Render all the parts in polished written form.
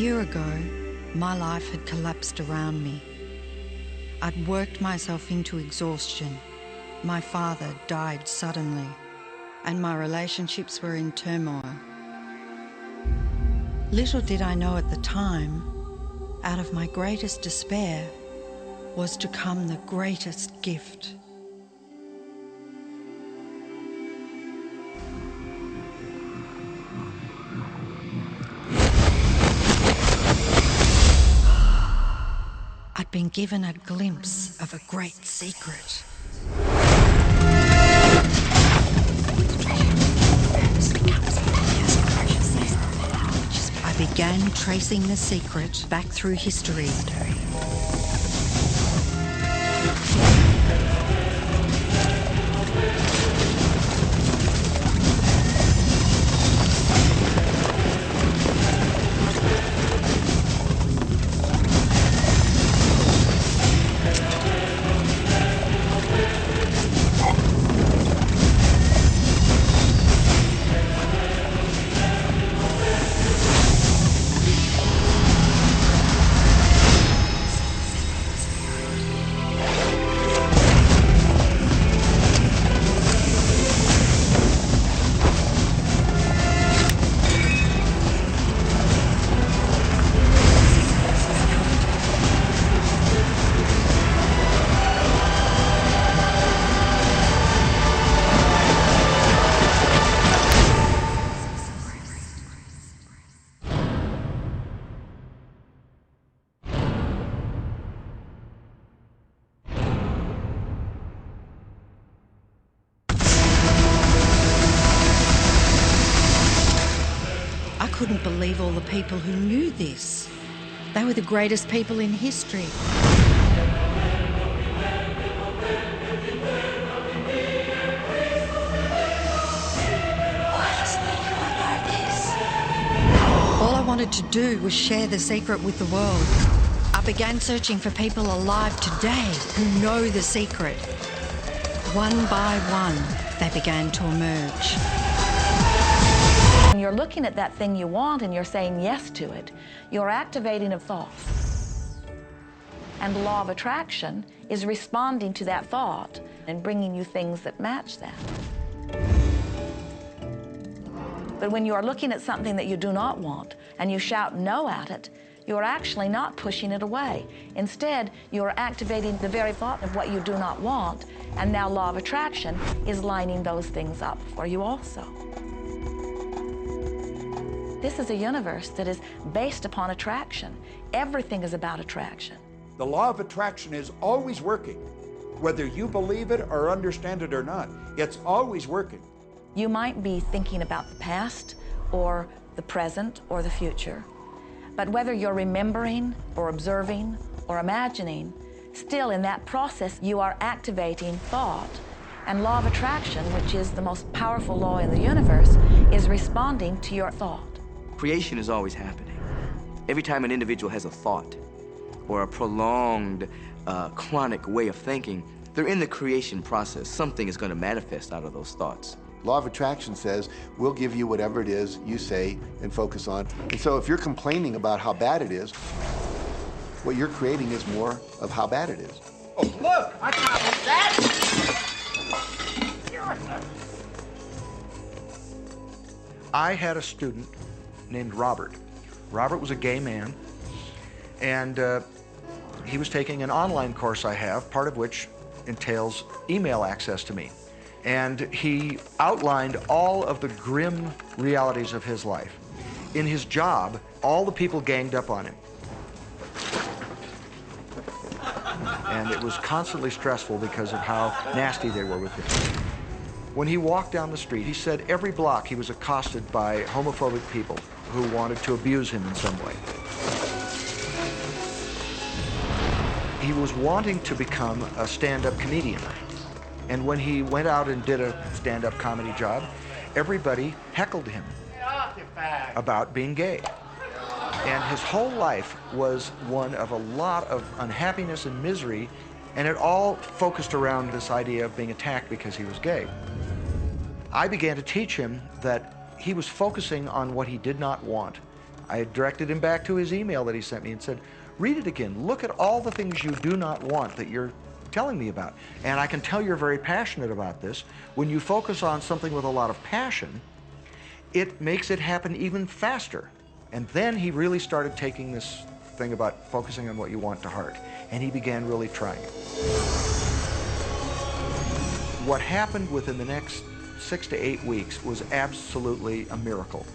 year ago, my life had collapsed around me. I'd worked myself into exhaustion. My father died suddenly, and my relationships were in turmoil. Little did I know at the time, out of my greatest despair was to come the greatest gift. I'd been given a glimpse of a great secret. I began tracing the secret back through history. I couldn't believe all the people who knew this. They were the greatest people in history. All I wanted to do was share the secret with the world. I began searching for people alive today who know the secret. One by one, they began to emerge. When you're looking at that thing you want and you're saying yes to it, you're activating a thought. And the law of attraction is responding to that thought and bringing you things that match that. But when you are looking at something that you do not want and you shout no at it, you are actually not pushing it away. Instead, you are activating the very thought of what you do not want, and now law of attraction is lining those things up for you also. This is a universe that is based upon attraction. Everything is about attraction. The law of attraction is always working. Whether you believe it or understand it or not, it's always working. You might be thinking about the past or the present or the future, but whether you're remembering or observing or imagining, still in that process you are activating thought. And law of attraction, which is the most powerful law in the universe, is responding to your thought. Creation is always happening. Every time an individual has a thought or a prolonged, chronic way of thinking, they're in the creation process. Something is going to manifest out of those thoughts. Law of attraction says, we'll give you whatever it is you say and focus on. And so if you're complaining about how bad it is, what you're creating is more of how bad it is. Oh, look, I copied that! I had a student named Robert. Robert was a gay man, and he was taking an online course I have, part of which entails email access to me. And he outlined all of the grim realities of his life. In his job, all the people ganged up on him. And it was constantly stressful because of how nasty they were with him. When he walked down the street, he said every block he was accosted by homophobic people who wanted to abuse him in some way. He was wanting to become a stand-up comedian. And when he went out and did a stand-up comedy job, everybody heckled him about being gay. And his whole life was one of a lot of unhappiness and misery, and it all focused around this idea of being attacked because he was gay. I began to teach him that he was focusing on what he did not want, I directed him back to his email that he sent me and said, read it again. Look at all the things you do not want that you're telling me about. And I can tell you're very passionate about this. When you focus on something with a lot of passion, it makes it happen even faster. And then he really started taking this thing about focusing on what you want to heart. And he began really trying it. What happened within the next 6 to 8 weeks was absolutely a miracle.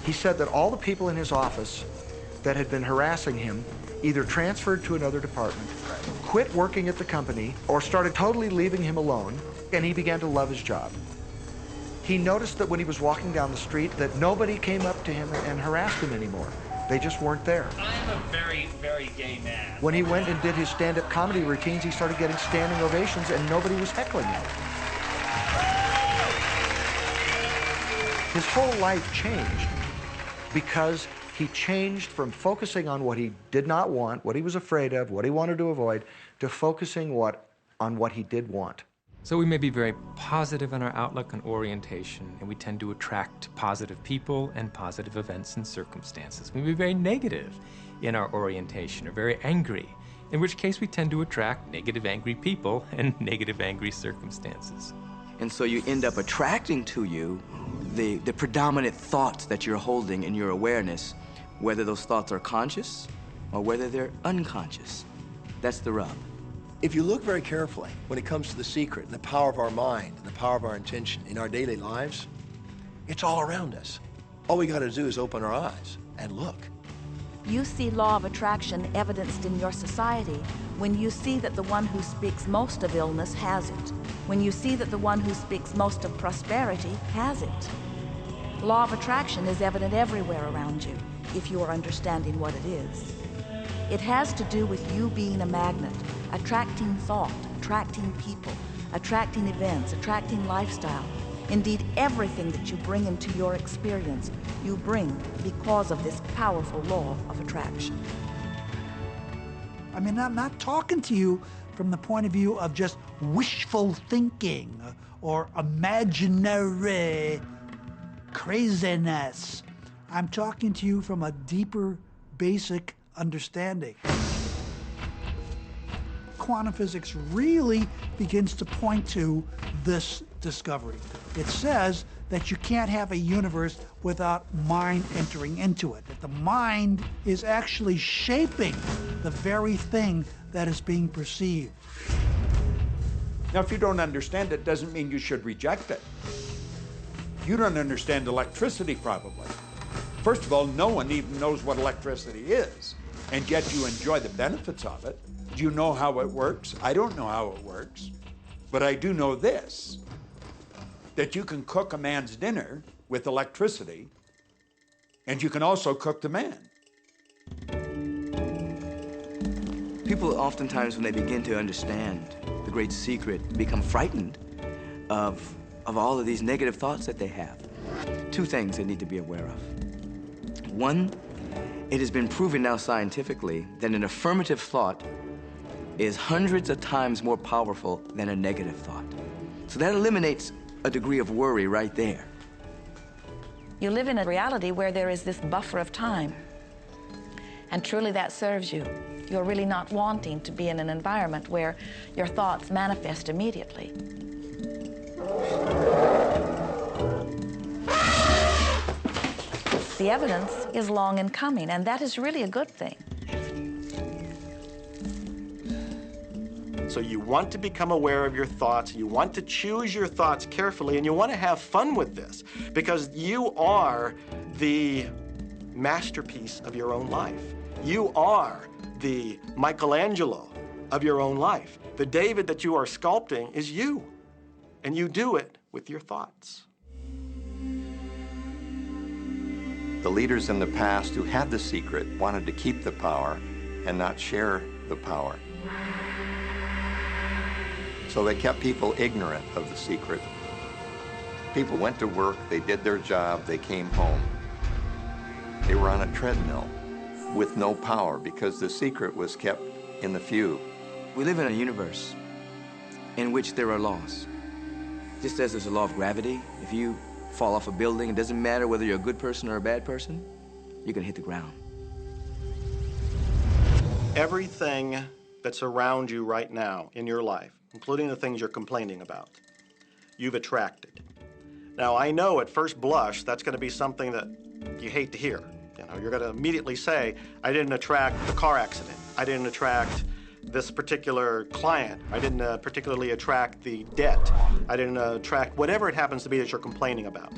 He said that all the people in his office that had been harassing him either transferred to another department, quit working at the company, or started totally leaving him alone, and he began to love his job. He noticed that when he was walking down the street that nobody came up to him and harassed him anymore. They just weren't there. I'm a very, very gay man. When he went and did his stand-up comedy routines, he started getting standing ovations and nobody was heckling him. His whole life changed because he changed from focusing on what he did not want, what he was afraid of, what he wanted to avoid, to focusing on what he did want. So we may be very positive in our outlook and orientation, and we tend to attract positive people and positive events and circumstances. We may be very negative in our orientation or very angry, in which case we tend to attract negative, angry people and negative, angry circumstances. And so you end up attracting to you the predominant thoughts that you're holding in your awareness, whether those thoughts are conscious or whether they're unconscious. That's the rub. If you look very carefully, when it comes to the secret and the power of our mind and the power of our intention in our daily lives, it's all around us. All we got to do is open our eyes and look. You see law of attraction evidenced in your society when you see that the one who speaks most of illness has it, when you see that the one who speaks most of prosperity has it. Law of attraction is evident everywhere around you, if you are understanding what it is. It has to do with you being a magnet, attracting thought, attracting people, attracting events, attracting lifestyle. Indeed, everything that you bring into your experience, you bring because of this powerful law of attraction. I mean, I'm not talking to you from the point of view of just wishful thinking or imaginary craziness. I'm talking to you from a deeper, basic understanding. Quantum physics really begins to point to this discovery. It says that you can't have a universe without mind entering into it, that the mind is actually shaping the very thing that is being perceived. Now, if you don't understand it, doesn't mean you should reject it. You don't understand electricity, probably. First of all, no one even knows what electricity is, and yet you enjoy the benefits of it. Do you know how it works? I don't know how it works, but I do know this, that you can cook a man's dinner with electricity, and you can also cook the man. People oftentimes, when they begin to understand the great secret, become frightened of all of these negative thoughts that they have. Two things they need to be aware of. One, it has been proven now scientifically that an affirmative thought is hundreds of times more powerful than a negative thought. So that eliminates a degree of worry right there. You live in a reality where there is this buffer of time, and truly that serves you. You're really not wanting to be in an environment where your thoughts manifest immediately. The evidence is long in coming, and that is really a good thing. So you want to become aware of your thoughts, you want to choose your thoughts carefully, and you want to have fun with this because you are the masterpiece of your own life. You are the Michelangelo of your own life. The David that you are sculpting is you, and you do it with your thoughts. The leaders in the past who had the secret wanted to keep the power and not share the power. So they kept people ignorant of the secret. People went to work, they did their job, they came home. They were on a treadmill with no power because the secret was kept in the few. We live in a universe in which there are laws. Just as there's a law of gravity, if you fall off a building, it doesn't matter whether you're a good person or a bad person, you're gonna hit the ground. Everything that's around you right now in your life, including the things you're complaining about, you've attracted. Now, I know at first blush that's going to be something that you hate to hear. You know, you're going to immediately say, I didn't attract the car accident. I didn't attract this particular client. I didn't particularly attract the debt. I didn't attract whatever it happens to be that you're complaining about.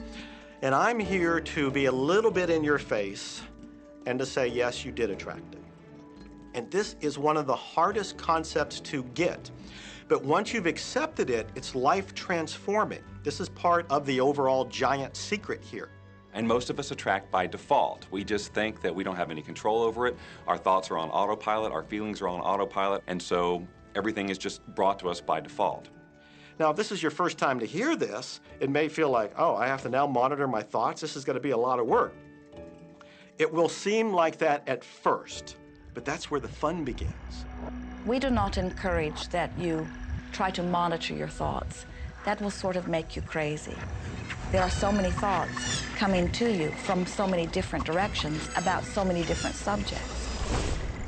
And I'm here to be a little bit in your face and to say, yes, you did attract it. And this is one of the hardest concepts to get. But once you've accepted it, it's life transforming. This is part of the overall giant secret here. And most of us attract by default. We just think that we don't have any control over it. Our thoughts are on autopilot, our feelings are on autopilot, and so everything is just brought to us by default. Now, if this is your first time to hear this, it may feel like, oh, I have to now monitor my thoughts. This is going to be a lot of work. It will seem like that at first, but that's where the fun begins. We do not encourage that you try to monitor your thoughts. That will sort of make you crazy. There are so many thoughts coming to you from so many different directions about so many different subjects.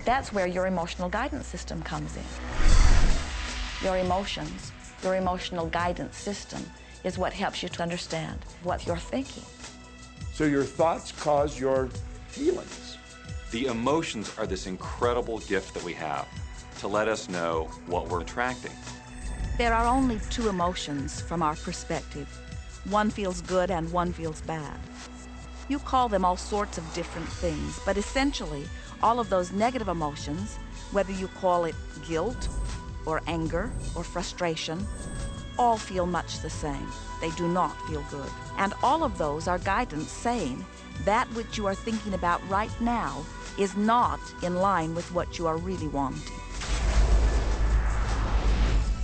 That's where your emotional guidance system comes in. Your emotions, your emotional guidance system is what helps you to understand what you're thinking. So your thoughts cause your feelings. The emotions are this incredible gift that we have to let us know what we're attracting. There are only two emotions from our perspective. One feels good and one feels bad. You call them all sorts of different things, but essentially, all of those negative emotions, whether you call it guilt or anger or frustration, all feel much the same. They do not feel good. And all of those are guidance saying that which you are thinking about right now is not in line with what you are really wanting.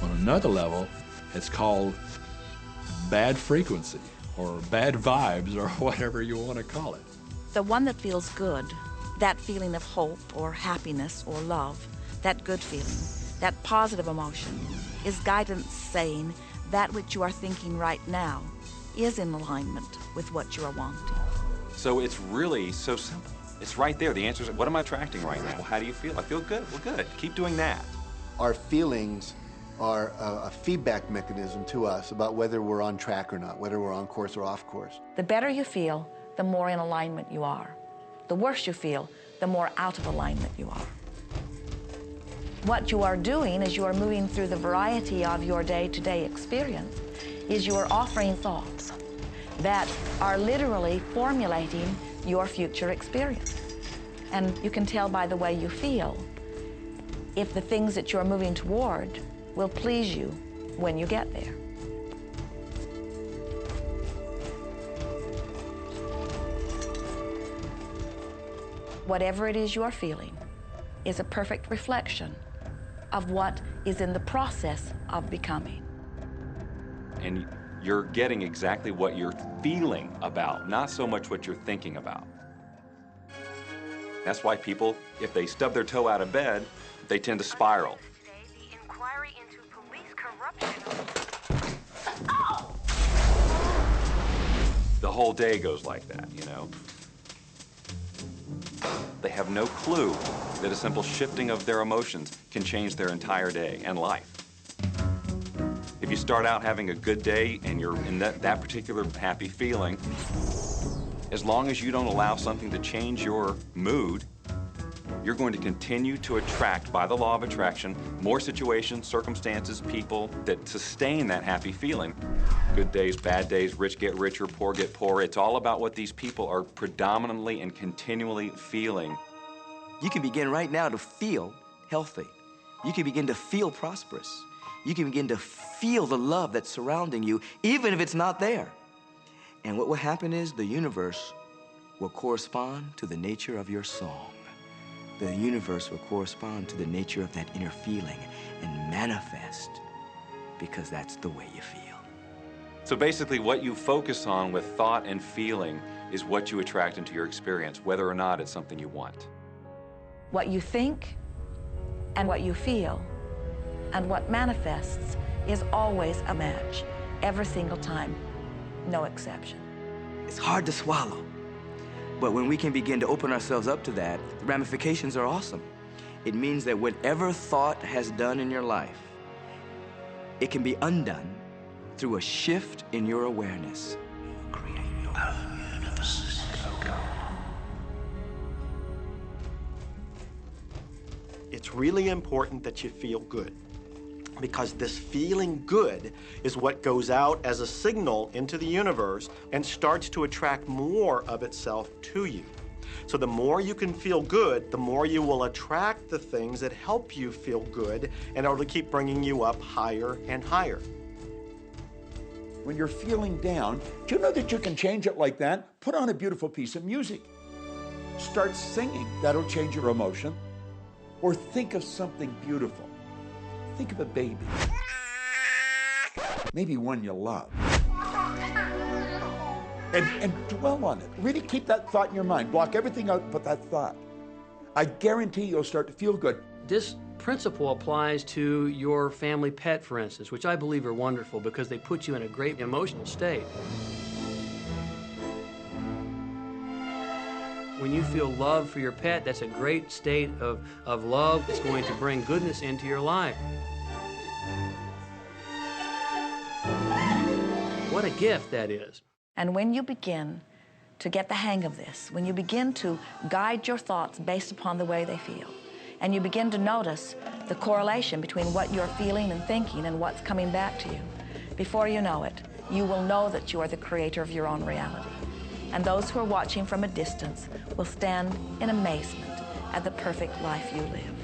On another level, it's called bad frequency or bad vibes or whatever you want to call it. The one that feels good, that feeling of hope or happiness or love, that good feeling, that positive emotion, is guidance saying that which you are thinking right now is in alignment with what you are wanting. So it's really so simple. It's right there. The answer is, what am I attracting right now? Well, how do you feel? I feel good. Well, good. Keep doing that. Our feelings are a feedback mechanism to us about whether we're on track or not, whether we're on course or off course. The better you feel, the more in alignment you are. The worse you feel, the more out of alignment you are. What you are doing as you are moving through the variety of your day-to-day experience is you are offering thoughts that are literally formulating your future experience. And you can tell by the way you feel if the things that you're moving toward will please you when you get there. Whatever it is you are feeling is a perfect reflection of what is in the process of becoming. And you're getting exactly what you're feeling about, not so much what you're thinking about. That's why people, if they stub their toe out of bed, they tend to spiral. The whole day goes like that, you know? They have no clue that a simple shifting of their emotions can change their entire day and life. If you start out having a good day and you're in that particular happy feeling, as long as you don't allow something to change your mood, you're going to continue to attract, by the law of attraction, more situations, circumstances, people that sustain that happy feeling. Good days, bad days, rich get richer, poor get poorer. It's all about what these people are predominantly and continually feeling. You can begin right now to feel healthy. You can begin to feel prosperous. You can begin to feel the love that's surrounding you, even if it's not there. And what will happen is the universe will correspond to the nature of your song. The universe will correspond to the nature of that inner feeling and manifest, because that's the way you feel. So basically, what you focus on with thought and feeling is what you attract into your experience, whether or not it's something you want. What you think and what you feel and what manifests is always a match, every single time, no exception. It's hard to swallow, But when we can begin to open ourselves up to that, the ramifications are awesome. It means that whatever thought has done in your life, it can be undone through a shift in your awareness. It's really important that you feel good, because this feeling good is what goes out as a signal into the universe and starts to attract more of itself to you. So the more you can feel good, the more you will attract the things that help you feel good and it'll keep bringing you up higher and higher. When you're feeling down, do you know that you can change it like that? Put on a beautiful piece of music. Start singing. That'll change your emotion. Or think of something beautiful. Think of a baby. Maybe one you love. And dwell on it. Really keep that thought in your mind. Block everything out but that thought. I guarantee you'll start to feel good. This principle applies to your family pet, for instance, which I believe are wonderful because they put you in a great emotional state. When you feel love for your pet, that's a great state of love that's going to bring goodness into your life. What a gift that is. And when you begin to get the hang of this, when you begin to guide your thoughts based upon the way they feel, and you begin to notice the correlation between what you're feeling and thinking and what's coming back to you, before you know it, you will know that you are the creator of your own reality. And those who are watching from a distance will stand in amazement at the perfect life you live.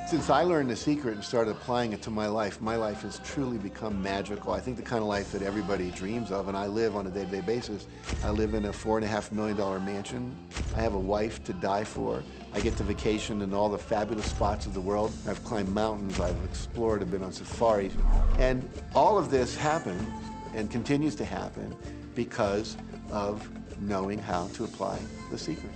Since I learned the secret and started applying it to my life has truly become magical. I think the kind of life that everybody dreams of, and I live on a day-to-day basis. I live in a $4.5 million mansion. I have a wife to die for. I get to vacation in all the fabulous spots of the world. I've climbed mountains, I've explored, I've been on safaris. And all of this happened and continues to happen because of knowing how to apply the secret.